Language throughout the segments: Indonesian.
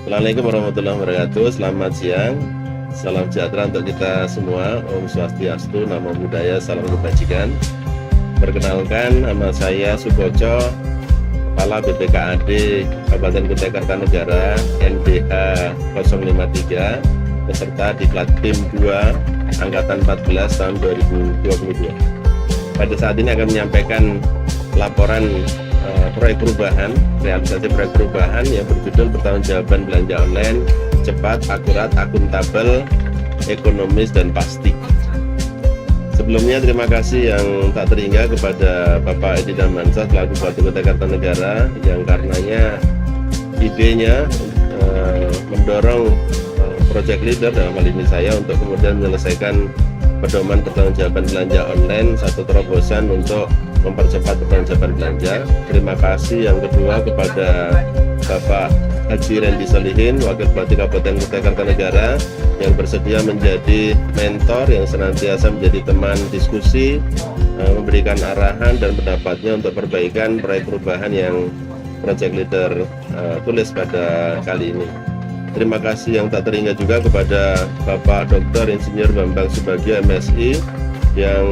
Assalamualaikum warahmatullahi wabarakatuh. Selamat siang. Salam sejahtera untuk kita semua. Om Swastiastu, Namo Buddhaya, salam kebajikan. Perkenalkan, nama saya Suboco, Kepala BPKAD Kabupaten Kutai Kartanegara, NDH 053, peserta Diklat BIM 2 Angkatan 14 tahun 2022. Pada saat ini akan menyampaikan laporan proyek perubahan, realisasi proyek perubahan yang berjudul Pertanggungjawaban Belanja Online Cepat, Akurat, Akuntabel, Ekonomis, dan Pasti. Sebelumnya terima kasih yang tak terhingga kepada Bapak Edi Damansyah selaku Bupati Kutai Kartanegara yang karenanya idenya mendorong project leader dalam hal ini saya untuk kemudian menyelesaikan pedoman pertanggungjawaban belanja online, satu terobosan untuk mempercepat pertanggungjawaban belanja. Terima kasih yang kedua kepada Bapak Haji Randy Solihin, Wakil Bupati Kabupaten Kutai Kartanegara, yang bersedia menjadi mentor, yang senantiasa menjadi teman diskusi, memberikan arahan dan pendapatnya untuk perbaikan proyek perubahan yang project leader tulis pada kali ini. Terima kasih yang tak terhingga juga kepada Bapak Dr. Insinyur Bambang Subagio MSI yang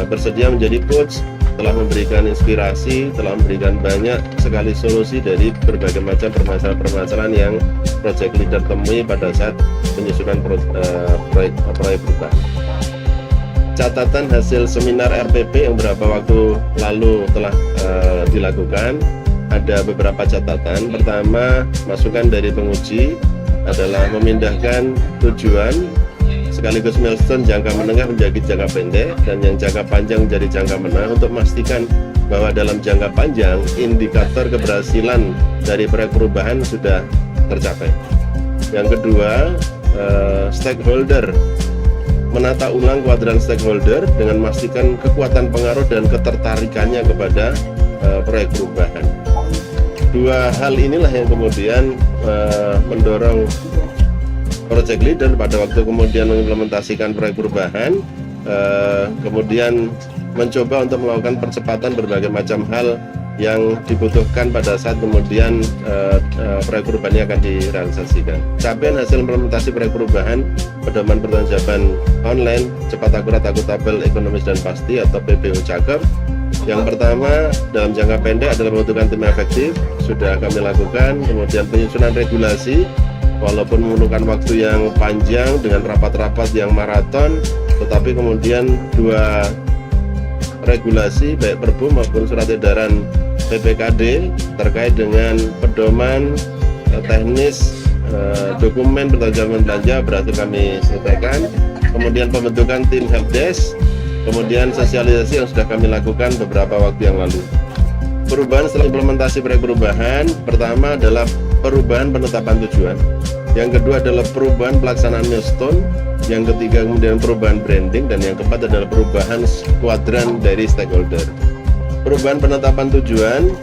bersedia menjadi coach, telah memberikan inspirasi, telah memberikan banyak sekali solusi dari berbagai macam permasalahan-permasalahan yang project leader temui pada saat penyusunan proyek perubahan. Catatan hasil seminar RPP yang beberapa waktu lalu telah dilakukan, ada beberapa catatan. Pertama, masukan dari penguji adalah memindahkan tujuan sekaligus milestone jangka menengah menjadi jangka pendek dan yang jangka panjang menjadi jangka menengah untuk memastikan bahwa dalam jangka panjang indikator keberhasilan dari proyek perubahan sudah tercapai. Yang kedua, stakeholder, menata ulang kuadran stakeholder dengan memastikan kekuatan pengaruh dan ketertarikannya kepada proyek perubahan. Dua hal inilah yang kemudian mendorong project leader pada waktu kemudian mengimplementasikan proyek perubahan, kemudian mencoba untuk melakukan percepatan berbagai macam hal yang dibutuhkan pada saat kemudian proyek perubahan ini akan direalisasikan. Capaian hasil implementasi proyek perubahan pedoman pertanggungjawaban online cepat, akurat, akuntabel, ekonomis, dan pasti atau PPO Cakep. Yang pertama, dalam jangka pendek adalah membentukkan tim efektif, sudah kami lakukan. Kemudian penyusunan regulasi, walaupun memerlukan waktu yang panjang dengan rapat-rapat yang maraton, tetapi kemudian dua regulasi baik Perbu maupun surat edaran PPKD terkait dengan pedoman teknis dokumen pertanggungjawaban belanja berhasil kami selesaikan. Kemudian pembentukan tim helpdesk, kemudian sosialisasi yang sudah kami lakukan beberapa waktu yang lalu. Perubahan setelah implementasi proyek perubahan, pertama adalah perubahan penetapan tujuan, yang kedua adalah perubahan pelaksanaan milestone, yang ketiga kemudian perubahan branding, dan yang keempat adalah perubahan kuadran dari stakeholder. Perubahan penetapan tujuan,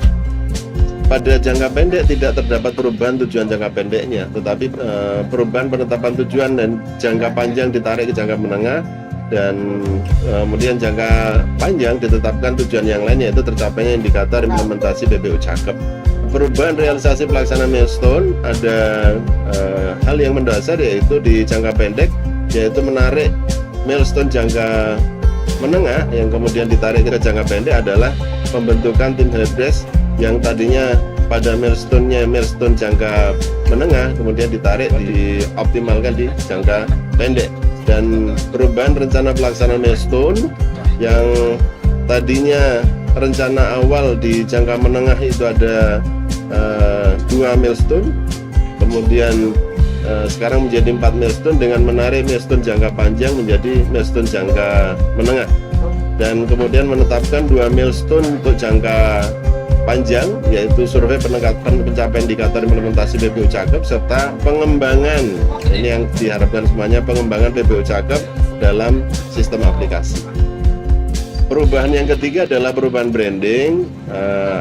pada jangka pendek tidak terdapat perubahan tujuan jangka pendeknya, tetapi perubahan penetapan tujuan dan jangka panjang ditarik ke jangka menengah, dan kemudian jangka panjang ditetapkan tujuan yang lain, yaitu tercapainya indikator implementasi PPO Cakep. Perubahan realisasi pelaksanaan milestone, ada hal yang mendasar yaitu di jangka pendek, yaitu menarik milestone jangka menengah yang kemudian ditarik ke jangka pendek adalah pembentukan tim helpdesk yang tadinya pada milestone jangka menengah kemudian ditarik dioptimalkan di jangka pendek. Dan perubahan rencana pelaksanaan milestone yang tadinya rencana awal di jangka menengah itu ada 2 milestone, kemudian sekarang menjadi 4 milestone dengan menarik milestone jangka panjang menjadi milestone jangka menengah, dan kemudian menetapkan 2 milestone untuk jangka panjang, yaitu survei peningkatan pencapaian indikator implementasi PPO Cakep serta pengembangan, ini yang diharapkan semuanya, pengembangan PPO Cakep dalam sistem aplikasi. Perubahan yang ketiga adalah perubahan branding.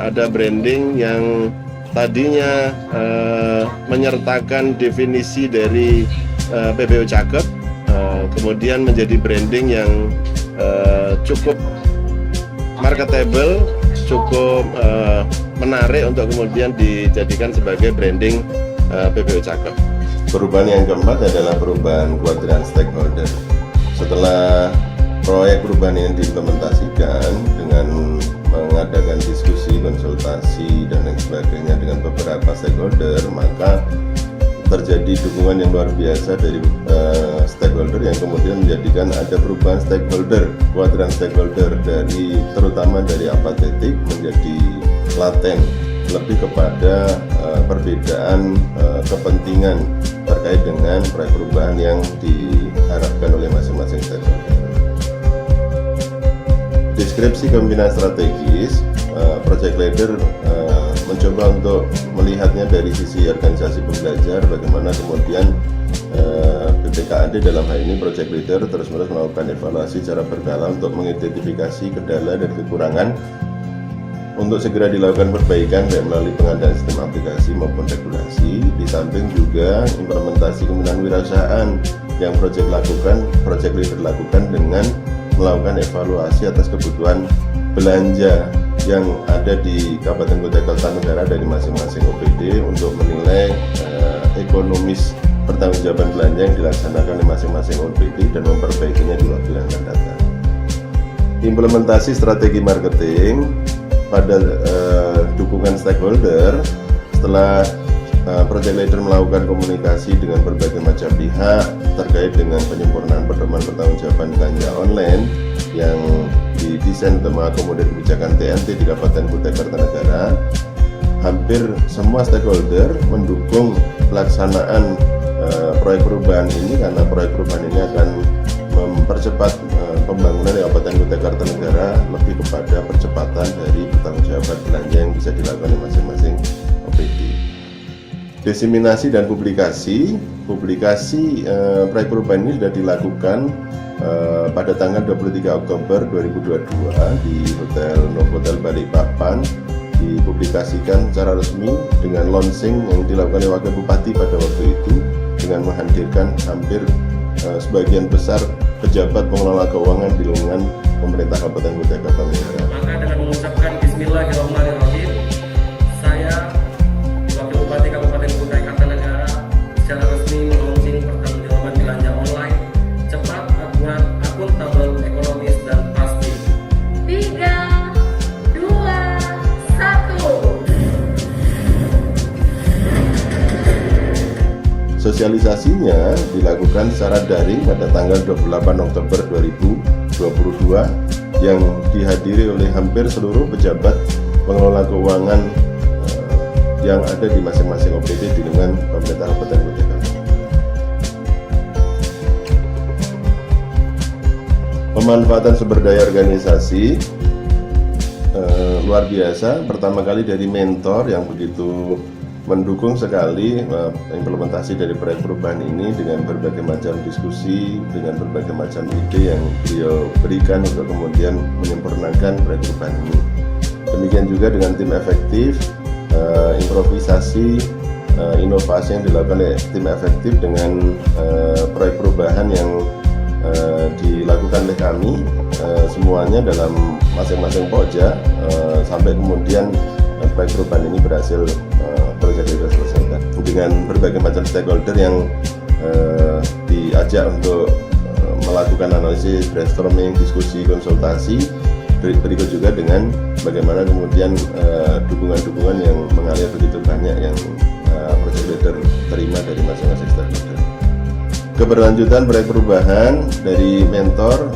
Ada branding yang tadinya menyertakan definisi dari PPO Cakep, kemudian menjadi branding yang cukup marketable, cukup menarik untuk kemudian dijadikan sebagai branding PBU Cakep. Perubahan yang keempat adalah perubahan kuadran stakeholder. Setelah proyek perubahan ini diimplementasikan dengan mengadakan diskusi, konsultasi, dan lain sebagainya dengan beberapa stakeholder, maka terjadi dukungan yang luar biasa dari stakeholder yang kemudian menjadikan ada perubahan stakeholder, kuadran stakeholder dari terutama dari apatetik menjadi laten, lebih kepada perbedaan kepentingan terkait dengan proyek perubahan yang diharapkan oleh masing-masing stakeholder. Deskripsi kepemimpinan strategis, project leader mencoba untuk melihatnya dari sisi organisasi pembelajar, bagaimana kemudian BPKAD dalam hal ini project leader terus-menerus melakukan evaluasi secara berkala untuk mengidentifikasi kendala dan kekurangan untuk segera dilakukan perbaikan baik melalui pengadaan sistem aplikasi maupun regulasi. Di samping juga implementasi kepemimpinan wirausahaan yang project leader lakukan dengan melakukan evaluasi atas kebutuhan belanja yang ada di Kabupaten Kutai Kartanegara dari masing-masing OPD untuk menilai ekonomis pertanggungjawaban belanja yang dilaksanakan oleh masing-masing OPD dan memperbaikinya di waktu yang akan datang. Implementasi strategi marketing pada dukungan stakeholder. Setelah project leader melakukan komunikasi dengan berbagai macam pihak terkait dengan penyempurnaan pedoman pertanggungjawaban belanja online yang didesain untuk mengakomodir kebijakan TNT di Kabupaten Kutai Kartanegara, hampir semua stakeholder mendukung pelaksanaan proyek perubahan ini karena proyek perubahan ini akan mempercepat pembangunan Kabupaten Kutai Kartanegara lebih kepada percepatan dari pertanggungjawaban belanja yang bisa dilakukan oleh masing-masing OPD. Diseminasi dan publikasi proyek perubahan ini sudah dilakukan pada tanggal 23 Oktober 2022 di Hotel Novotel Balikpapan, dipublikasikan secara resmi dengan launching yang dilakukan oleh Wakil Bupati pada waktu itu dengan menghadirkan hampir sebagian besar pejabat pengelola keuangan di lingkungan pemerintah Kabupaten Kutai Kartanegara. Maka dengan mengucapkan Bismillahirrahmanirrahim, saya Wakil Bupati Kabupaten Kutai Kartanegara secara resmi meluncurkan pertanggungjawaban belanja online cepat, akurat, akuntabel, ekonomis, dan pasti. 3, 2, 1. Sosialisasinya dilakukan secara daring pada tanggal 28 Oktober 2022 yang dihadiri oleh hampir seluruh pejabat pengelola keuangan yang ada di masing-masing OPD di lingkungan pemerintah Kabupaten Kutai Kartanegara. Pemanfaatan sumber daya organisasi luar biasa. Pertama kali dari mentor yang begitu mendukung sekali implementasi dari proyek perubahan ini dengan berbagai macam diskusi, dengan berbagai macam ide yang beliau berikan untuk kemudian menyempurnakan proyek perubahan ini. Demikian juga dengan tim efektif, improvisasi, inovasi yang dilakukan oleh tim efektif dengan proyek perubahan yang dilakukan oleh kami semuanya dalam masing-masing pokja sampai kemudian proyek perubahan ini berhasil selesaikan dengan berbagai macam stakeholder yang diajak untuk melakukan analisis, brainstorming, diskusi, konsultasi. Berikut juga dengan bagaimana kemudian dukungan-dukungan yang mengalir begitu banyak yang project leader terima dari masing-masing stakeholder. Keberlanjutan proyek perubahan dari mentor,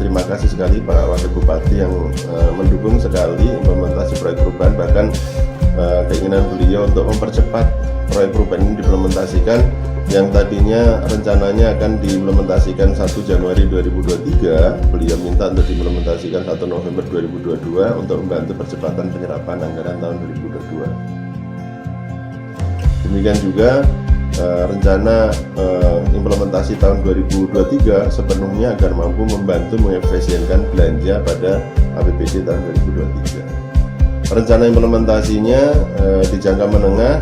terima kasih sekali Pak Wakil Bupati yang mendukung sekali implementasi proyek perubahan, bahkan keinginan beliau untuk mempercepat proyek perubahan ini diimplementasikan yang tadinya rencananya akan diimplementasikan 1 Januari 2023, beliau minta untuk diimplementasikan 1 November 2022 untuk membantu percepatan penyerapan anggaran tahun 2022. Demikian juga rencana implementasi tahun 2023 sepenuhnya agar mampu membantu mengefisienkan belanja pada APBD tahun 2023. Rencana implementasinya di jangka menengah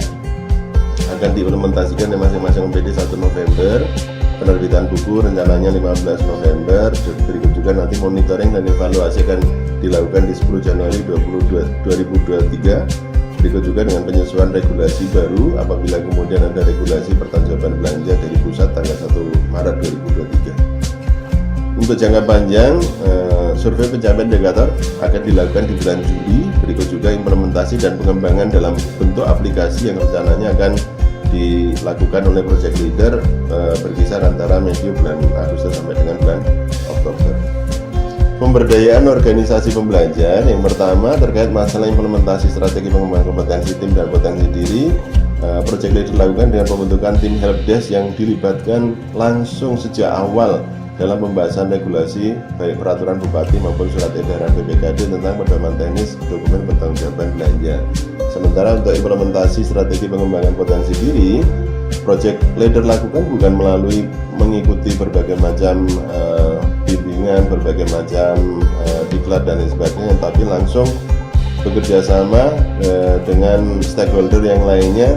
akan diimplementasikan di masing-masing OPD 1 November, penerbitan buku rencananya 15 November, berikut juga nanti monitoring dan evaluasi akan dilakukan di 10 Januari 2023 Berikut juga dengan penyesuaian regulasi baru apabila kemudian ada regulasi pertanggungjawaban belanja dari pusat tanggal 1 Maret 2023. Untuk jangka panjang, survei pencapaian indikator akan dilakukan di bulan Juli. Berikut juga implementasi dan pengembangan dalam bentuk aplikasi yang rencananya akan dilakukan oleh project leader berkisar antara medio bulan Agustus sampai dengan bulan Oktober. Pemberdayaan organisasi pembelajar yang pertama terkait masalah implementasi strategi pengembangan kompetensi tim dan potensi diri. Project leader dilakukan dengan pembentukan tim helpdesk yang dilibatkan langsung sejak awal dalam pembahasan regulasi baik peraturan bupati maupun surat edaran BPKD tentang pedoman teknis dokumen pertanggungjawaban belanja. Sementara untuk implementasi strategi pengembangan potensi diri, project leader lakukan bukan melalui mengikuti berbagai macam bimbingan, berbagai macam diklat dan lain sebagainya, tapi langsung bekerja sama dengan stakeholder yang lainnya,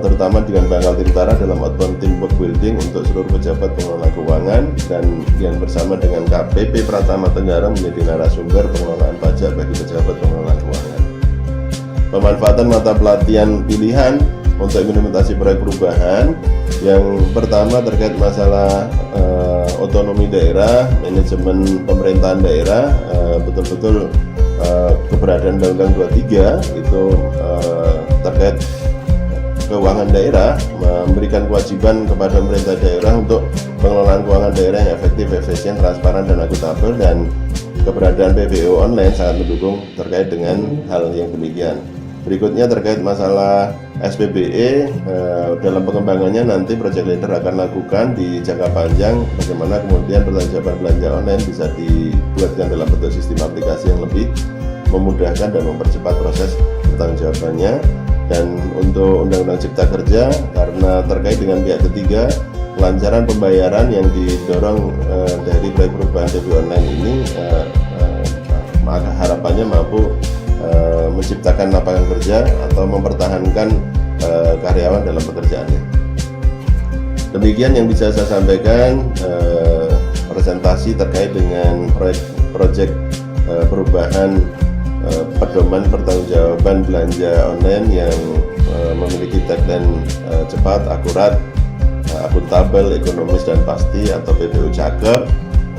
terutama dengan Bangkal Tintara dalam outbound teamwork building untuk seluruh pejabat pengelola keuangan, dan yang bersama dengan KPP Pratama Tenggara menjadi narasumber pengelolaan pajak bagi pejabat pengelola keuangan. Pemanfaatan mata pelatihan pilihan untuk implementasi proyek perubahan. Yang pertama terkait masalah otonomi daerah, manajemen pemerintahan daerah, betul-betul keberadaan Undang-Undang 23 itu terkait keuangan daerah, memberikan kewajiban kepada pemerintah daerah untuk pengelolaan keuangan daerah yang efektif, efisien, transparan, dan akuntabel, dan keberadaan PPO online sangat mendukung terkait dengan hal yang demikian. Berikutnya terkait masalah SPBE, dalam pengembangannya nanti project leader akan lakukan di jangka panjang bagaimana kemudian pertanggungjawaban belanja online bisa dibuatkan dalam bentuk sistem aplikasi yang lebih memudahkan dan mempercepat proses pertanggungjawabannya. Dan untuk Undang-Undang Cipta Kerja, karena terkait dengan pihak ketiga, kelancaran pembayaran yang didorong dari proyek perubahan DP online ini, maka harapannya mampu menciptakan lapangan kerja atau mempertahankan karyawan dalam pekerjaannya. Demikian yang bisa saya sampaikan presentasi terkait dengan proyek perubahan pedoman pertanggungjawaban belanja online yang memiliki tagline cepat, akurat, akuntabel, ekonomis, dan pasti atau PPO cakep.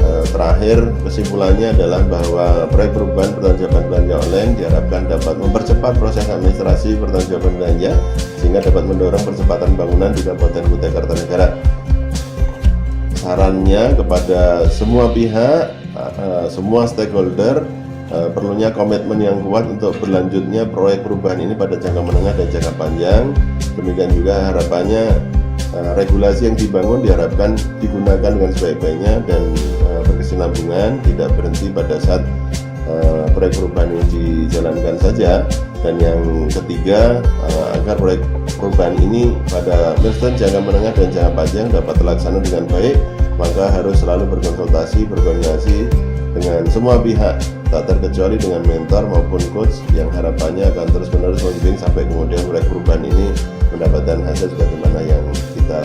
Terakhir, kesimpulannya adalah bahwa proyek perubahan pertanggungjawaban belanja online diharapkan dapat mempercepat proses administrasi pertanggungjawaban belanja sehingga dapat mendorong percepatan bangunan di Kabupaten Kutai Kartanegara. Sarannya kepada semua pihak, semua stakeholder, perlunya komitmen yang kuat untuk berlanjutnya proyek perubahan ini pada jangka menengah dan jangka panjang. Demikian juga harapannya regulasi yang dibangun diharapkan digunakan dengan sebaik-baiknya dan berkesinambungan, tidak berhenti pada saat proyek perubahan ini dijalankan saja. Dan yang ketiga, agar proyek perubahan ini pada milestone jangka menengah dan jangka panjang dapat terlaksana dengan baik, maka harus selalu berkonsultasi, berkoordinasi dengan semua pihak, tak terkecuali dengan mentor maupun coach yang harapannya akan terus-menerus membimbing sampai kemudian proyek perubahan ini mendapatkan hasil sebagaimana yang kita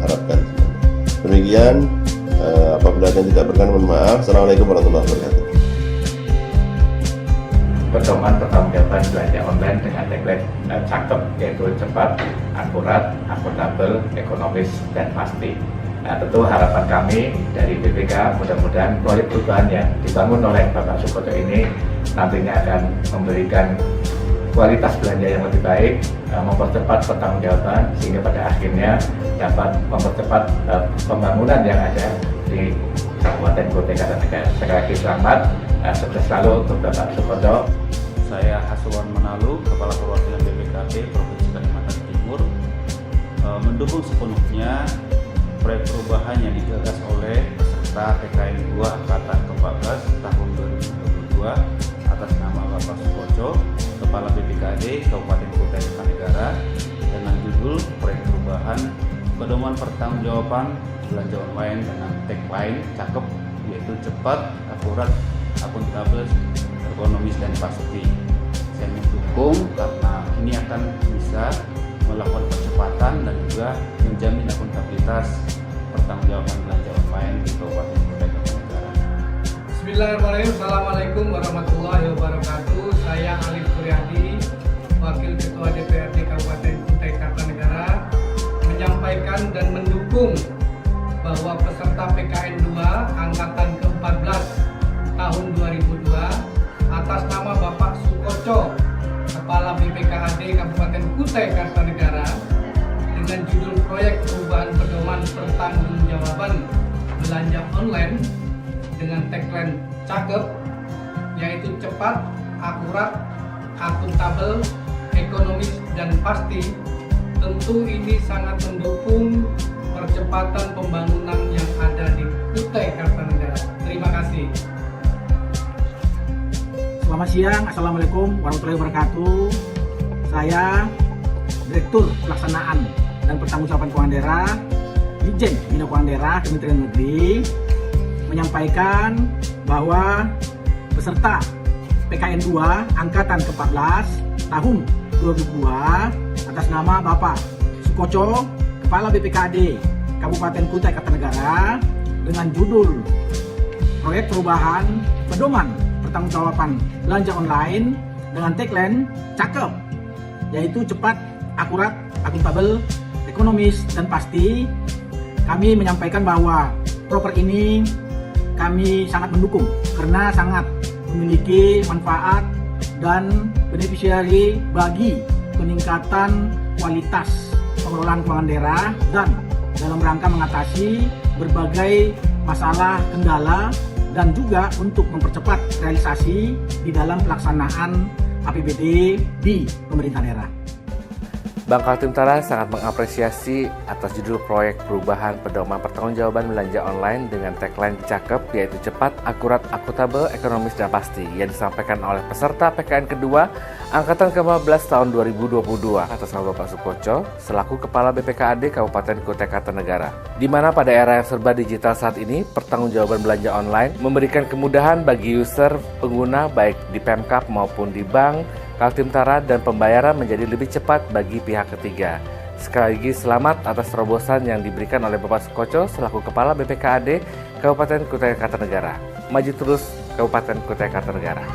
harapkan. Demikian, apabila ada yang tidak berkenan mohon maaf. Assalamualaikum warahmatullahi wabarakatuh. Pedoman pertanggungjawaban belanja online dengan tagline cakep, yaitu cepat, akurat, akuntabel, ekonomis, dan pasti. Nah, tentu harapan kami dari BPK mudah-mudahan proyek perubahan yang dibangun oleh Bapak Sukoco ini nantinya akan memberikan kualitas belanja yang lebih baik, mempercepat pertanggungjawaban sehingga pada akhirnya dapat mempercepat pembangunan yang ada di Kabupaten Kutai Kartanegara. Sekali lagi selamat, sukses selalu untuk Bapak Sukoco. Saya Haswan Menalu, Kepala Perwakilan BPKD Provinsi Kalimantan Timur, mendukung sepenuhnya proyek perubahan yang digagas oleh peserta TKN 2 Angkatan ke-14 tahun 2022 atas nama Bapak Sukoco, Kepala BPKD Kabupaten Kutai Kartanegara, dengan judul proyek perubahan pedoman pertanggungjawaban belanja online dengan tagline cakep, yaitu cepat, akurat, akuntabel, ekonomis, dan pasti. Saya mendukung karena ini akan bisa melakukan percepatan dan juga menjamin akuntabilitas pertanggungjawaban belanja online di Kabupaten Kutai Kartanegara. Bismillahirrahmanirrahim. Assalamualaikum warahmatullahi wabarakatuh. Saya Alif Suryadi, Wakil Ketua DPRD Kabupaten Kutai Kartanegara menyampaikan dan mendukung bahwa peserta PKN 2 Angkatan ke-14 tahun 2002 atas nama Bapak Sukoco, Kepala BPKAD Kabupaten Kutai Kartanegara, dengan judul Proyek Perubahan Pedoman Pertanggungjawaban Belanja Online dengan tagline cakep, yaitu cepat, akurat, akuntabel, ekonomis, dan pasti. Tentu ini sangat mendukung percepatan pembangunan yang ada di Kutai Kartanegara. Terima kasih. Selamat siang, Assalamualaikum warahmatullahi wabarakatuh. Saya Direktur Pelaksanaan dan Pertanggungjawaban Keuangan Daerah, Dirjen Bina Keuangan Daerah Kementerian Negeri, menyampaikan bahwa peserta PKN 2 Angkatan ke-14 tahun 2002 atas nama Bapak Sukoco, Kepala BPKAD Kabupaten Kutai Kartanegara, dengan judul Proyek Perubahan Pedoman Pertanggungjawaban Belanja Online dengan tagline cakep, yaitu cepat, akurat, akuntabel, ekonomis, dan pasti. Kami menyampaikan bahwa proper ini kami sangat mendukung karena sangat memiliki manfaat dan beneficiary bagi peningkatan kualitas pengelolaan keuangan daerah dan dalam rangka mengatasi berbagai masalah kendala dan juga untuk mempercepat realisasi di dalam pelaksanaan APBD di pemerintah daerah. Bank Kaltim Utara sangat mengapresiasi atas judul Proyek Perubahan Pedoman Pertanggungjawaban Belanja Online dengan tagline cakep, yaitu cepat, akurat, akuntabel, ekonomis, dan pasti, yang disampaikan oleh peserta PKN kedua Angkatan ke-15 tahun 2022 atas nama Bapak Sukoco selaku Kepala BPKAD Kabupaten Kutai Kartanegara. Di mana pada era yang serba digital saat ini, pertanggungjawaban belanja online memberikan kemudahan bagi user pengguna baik di Pemkab maupun di bank Kaltim Utara, dan pembayaran menjadi lebih cepat bagi pihak ketiga. Sekali lagi selamat atas terobosan yang diberikan oleh Bapak Sukoco selaku Kepala BPKAD Kabupaten Kutai Kartanegara. Maju terus Kabupaten Kutai Kartanegara.